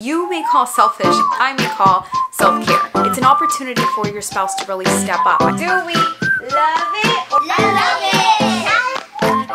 You may call selfish, I may call self-care. It's an opportunity for your spouse to really step up. Do we love it? Love it!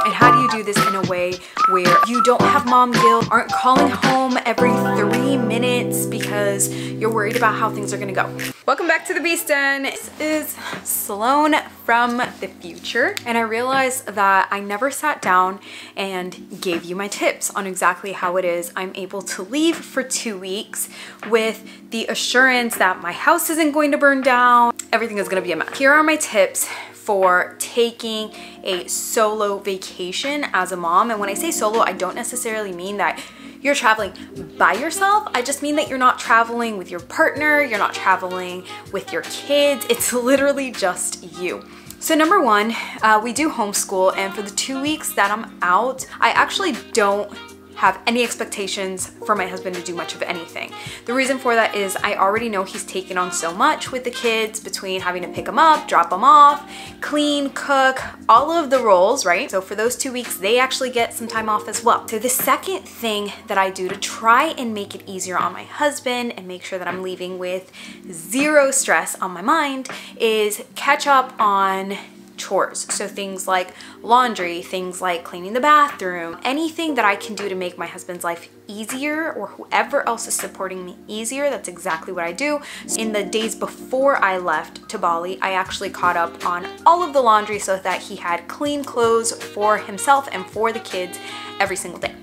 And how do you do this in a way where you don't have mom guilt, aren't calling home every 3 minutes because you're worried about how things are gonna go? Welcome back to the Beast Den. This is Sloan from the future, and I realized that I never sat down and gave you my tips on exactly how it is I'm able to leave for 2 weeks with the assurance that my house isn't going to burn down, everything is gonna be a mess. Here are my tips for taking a solo vacation as a mom. And when I say solo, I don't necessarily mean that you're traveling by yourself. I just mean that you're not traveling with your partner, you're not traveling with your kids. It's literally just you. So number one, we do homeschool, and for the 2 weeks that I'm out, I actually don't have any expectations for my husband to do much of anything. The reason for that is I already know he's taken on so much with the kids, between having to pick them up, drop them off, clean, cook, all of the roles, right? So for those 2 weeks, they actually get some time off as well. So the second thing that I do to try and make it easier on my husband and make sure that I'm leaving with zero stress on my mind is catch up on chores. So things like laundry, things like cleaning the bathroom, anything that I can do to make my husband's life easier, or whoever else is supporting me easier. That's exactly what I do. In the days before I left to Bali, I actually caught up on all of the laundry so that he had clean clothes for himself and for the kids every single day.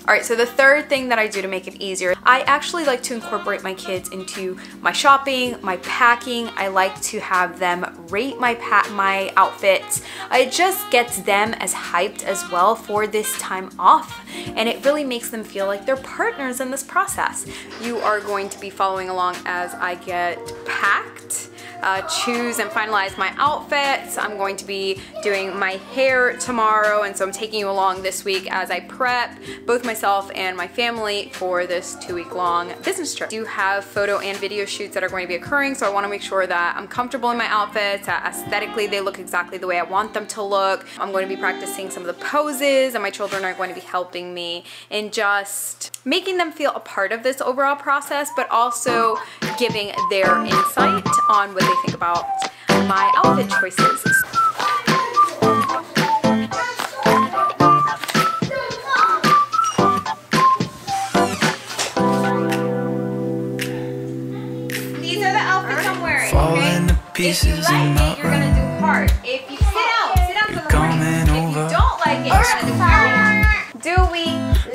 All right, so the third thing that I do to make it easier, I actually like to incorporate my kids into my shopping, my packing. I like to have them rate my outfits. It just gets them as hyped as well for this time off, and it really makes them feel like they're partners in this process. You are going to be following along as I get packed, choose and finalize my outfits. I'm going to be doing my hair tomorrow, and so I'm taking you along this week as I prep both myself and my family for this 2-week-long business trip. I do have photo and video shoots that are going to be occurring, so I want to make sure that I'm comfortable in my outfits, that aesthetically they look exactly the way I want them to look. I'm going to be practicing some of the poses, and my children are going to be helping me in just making them feel a part of this overall process, but also giving their insight on what they think about my outfit choices. These are the outfits I'm wearing, okay? If you like it, you're gonna do hard. If you sit down for the morning. If you don't like it, you're gonna do hard. Do we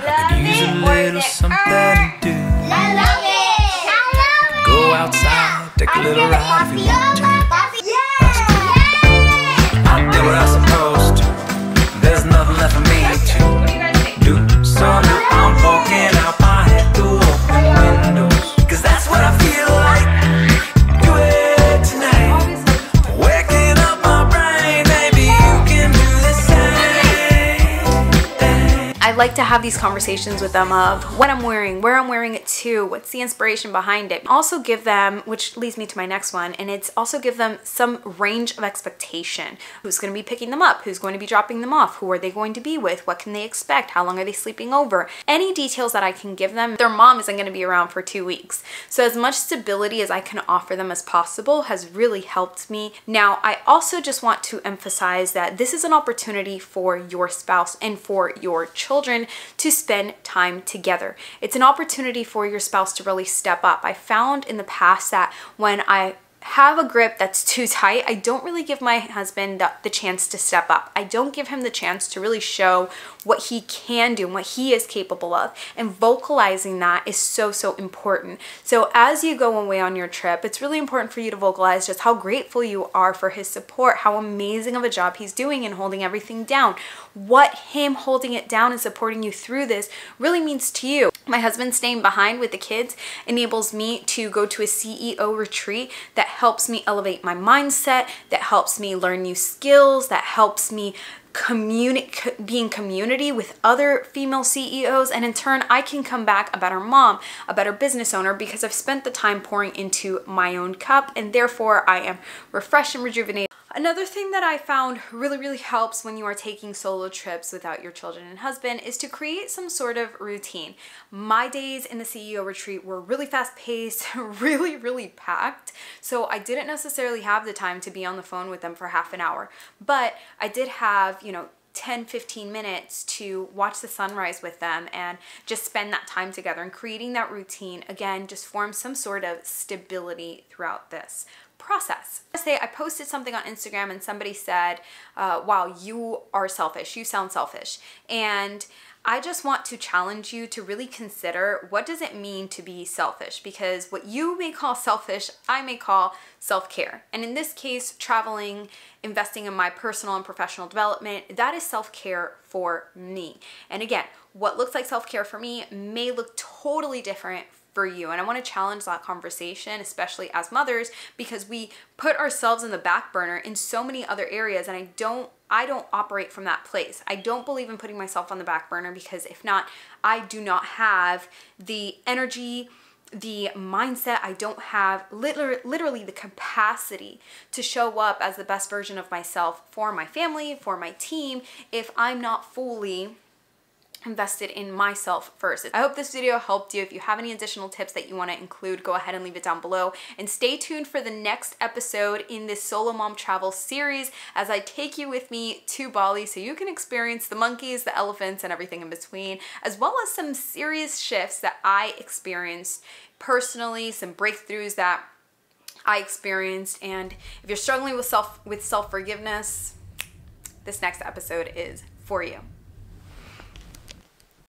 love it, or is it I love it? Go outside, take a little ride if you want to. I did what I was supposed to. There's nothing left for me to do. So now I'm poking out my head through open windows, 'cause that's what I feel like. Do it tonight. Waking up my brain, maybe you can do the same. I like to have these conversations with them of what I'm wearing, where I'm wearing it to, what's the inspiration behind it. Also give them, which leads me to my next one, and it's also give them some range of expectation. Who's going to be picking them up? Who's going to be dropping them off? Who are they going to be with? What can they expect? How long are they sleeping over? Any details that I can give them. Their mom isn't going to be around for 2 weeks. So as much stability as I can offer them as possible has really helped me. Now, I also just want to emphasize that this is an opportunity for your spouse and for your children to spend time together. It's an opportunity for your spouse to really step up. I found in the past that when I have a grip that's too tight, I don't really give my husband the chance to step up. I don't give him the chance to really show what he can do and what he is capable of. And vocalizing that is so, so important. So as you go away on your trip, it's really important for you to vocalize just how grateful you are for his support, how amazing of a job he's doing in holding everything down. What him holding it down and supporting you through this really means to you. My husband staying behind with the kids enables me to go to a CEO retreat that helps me elevate my mindset, that helps me learn new skills, that helps me being community with other female CEOs, and in turn I can come back a better mom, a better business owner, because I've spent the time pouring into my own cup, and therefore I am refreshed and rejuvenated. Another thing that I found really helps when you are taking solo trips without your children and husband is to create some sort of routine. My days in the CEO retreat were really fast paced, really packed, so I didn't necessarily have the time to be on the phone with them for half an hour, but I did have, 10-15 minutes to watch the sunrise with them and just spend that time together. And creating that routine, again, just forms some sort of stability throughout this process. I posted something on Instagram and somebody said, wow, you are selfish, you sound selfish. And I just want to challenge you to really consider, what does it mean to be selfish? Because what you may call selfish, I may call self-care. And in this case, traveling, investing in my personal and professional development, that is self-care for me. And again, what looks like self-care for me may look totally different for you. And I want to challenge that conversation, especially as mothers, because we put ourselves in the back burner in so many other areas, and I don't operate from that place. I don't believe in putting myself on the back burner, because if not, I do not have the energy, the mindset, I don't have literally the capacity to show up as the best version of myself for my family, for my team, if I'm not fully invested in myself first. I hope this video helped you. If you have any additional tips that you want to include, go ahead and leave it down below, and stay tuned for the next episode in this solo mom travel series as I take you with me to Bali so you can experience the monkeys, the elephants, and everything in between, as well as some serious shifts that I experienced personally, some breakthroughs that I experienced. And if you're struggling with self-forgiveness, this next episode is for you.